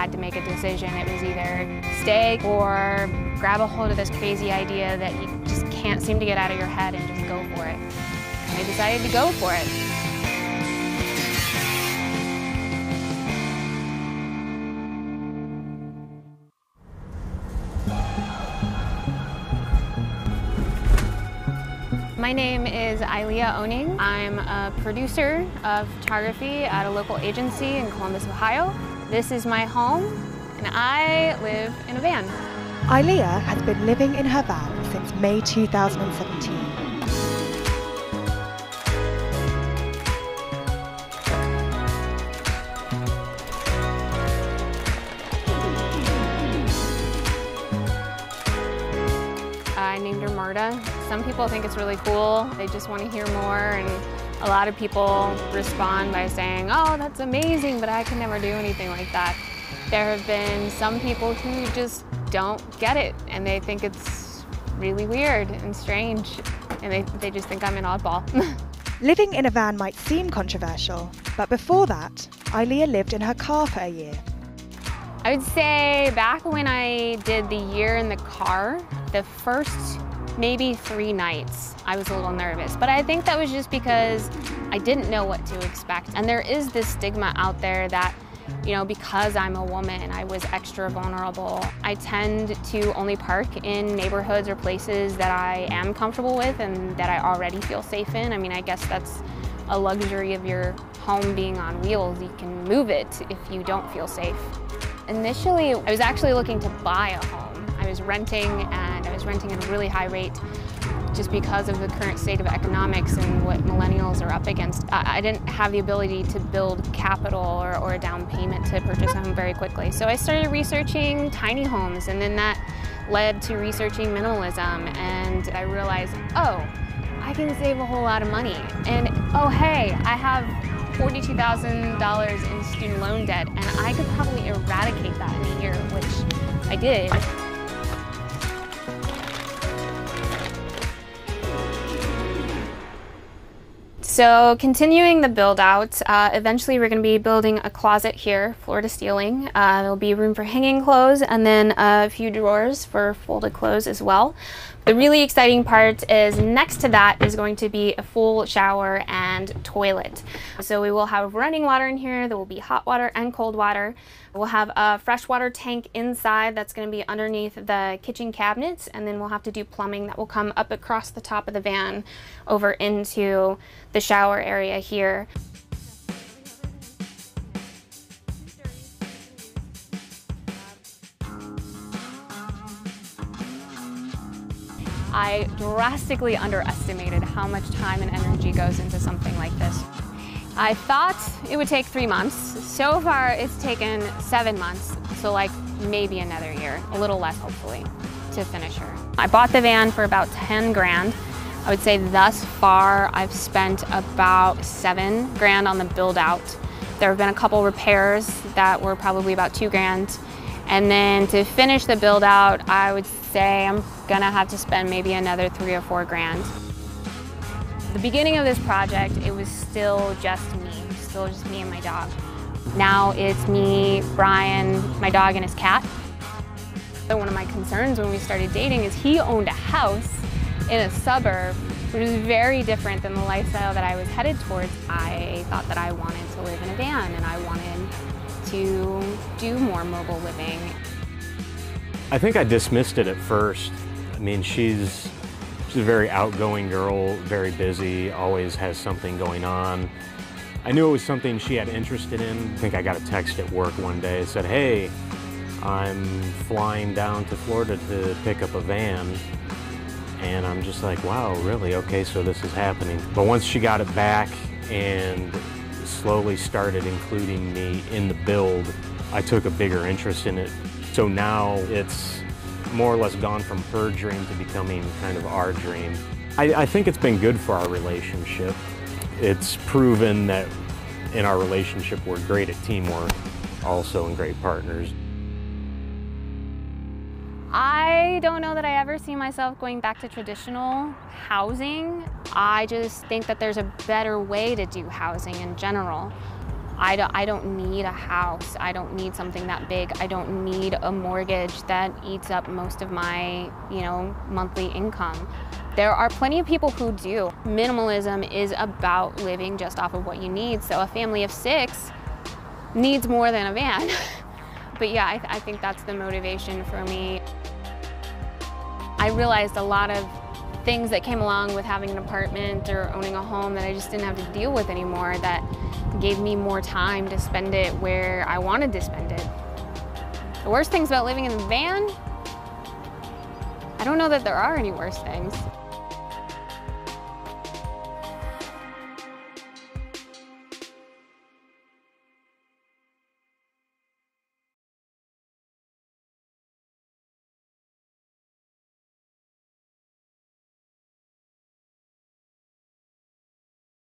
had to make a decision. It was either stay or grab a hold of this crazy idea that you just can't seem to get out of your head and just go for it. And I decided to go for it. My name is Ilea Oning. I'm a producer of photography at a local agency in Columbus, Ohio. This is my home, and I live in a van. Ilea has been living in her van since May 2017. I named her Marta. Some people think it's really cool. They just want to hear more, and a lot of people respond by saying, "Oh, that's amazing, but I can never do anything like that." There have been some people who just don't get it, and they think it's really weird and strange, and they just think I'm an oddball. Living in a van might seem controversial, but before that, Ilea lived in her car for a year. I would say back when I did the year in the car, the first maybe 3 nights, I was a little nervous. But I think that was just because I didn't know what to expect. And there is this stigma out there that, you know, because I'm a woman, I was extra vulnerable. I tend to only park in neighborhoods or places that I am comfortable with and that I already feel safe in. I mean, I guess that's a luxury of your home being on wheels. You can move it if you don't feel safe. Initially, I was actually looking to buy a home. I was renting, and I was renting at a really high rate just because of the current state of economics and what millennials are up against. I didn't have the ability to build capital or a down payment to purchase a home very quickly. So I started researching tiny homes, and then that led to researching minimalism, and I realized, oh, I can save a whole lot of money. And oh hey, I have $42,000 in student loan debt, and I could probably eradicate that in a year, which I did. So continuing the build out, eventually we're going to be building a closet here, floor to ceiling. There'll be room for hanging clothes and then a few drawers for folded clothes as well. The really exciting part is next to that is going to be a full shower and toilet. So we will have running water in here. There will be hot water and cold water. We'll have a freshwater tank inside that's going to be underneath the kitchen cabinets, and then we'll have to do plumbing that will come up across the top of the van over into the shower area here. I drastically underestimated how much time and energy goes into something like this. I thought it would take 3 months. So far, it's taken 7 months, so like maybe another year, a little less hopefully, to finish her. I bought the van for about 10 grand. I would say thus far, I've spent about 7 grand on the build out. There have been a couple repairs that were probably about 2 grand. And then to finish the build out, I would say I'm gonna have to spend maybe another 3 or 4 grand. The beginning of this project, it was still just me and my dog. Now it's me, Brian, my dog, and his cat. So one of my concerns when we started dating is he owned a house in a suburb, which was very different than the lifestyle that I was headed towards. I thought that I wanted to live in a van, and I wanted to do more mobile living. I think I dismissed it at first. I mean, she's a very outgoing girl, very busy, always has something going on. I knew it was something she had interested in. I think I got a text at work one day that said, "Hey, I'm flying down to Florida to pick up a van." And I'm just like, wow, really? Okay, so this is happening. But once she got it back and slowly started including me in the build, I took a bigger interest in it. So now it's more or less gone from her dream to becoming kind of our dream. I think it's been good for our relationship. It's proven that in our relationship we're great at teamwork, also and great partners. I don't know that I ever see myself going back to traditional housing. I just think that there's a better way to do housing in general. I don't need a house. I don't need something that big. I don't need a mortgage that eats up most of my, monthly income. There are plenty of people who do. Minimalism is about living just off of what you need. So a family of 6 needs more than a van. But yeah, I think that's the motivation for me. I realized a lot of things that came along with having an apartment or owning a home that I just didn't have to deal with anymore, that gave me more time to spend it where I wanted to spend it. The worst things about living in a van? I don't know that there are any worse things.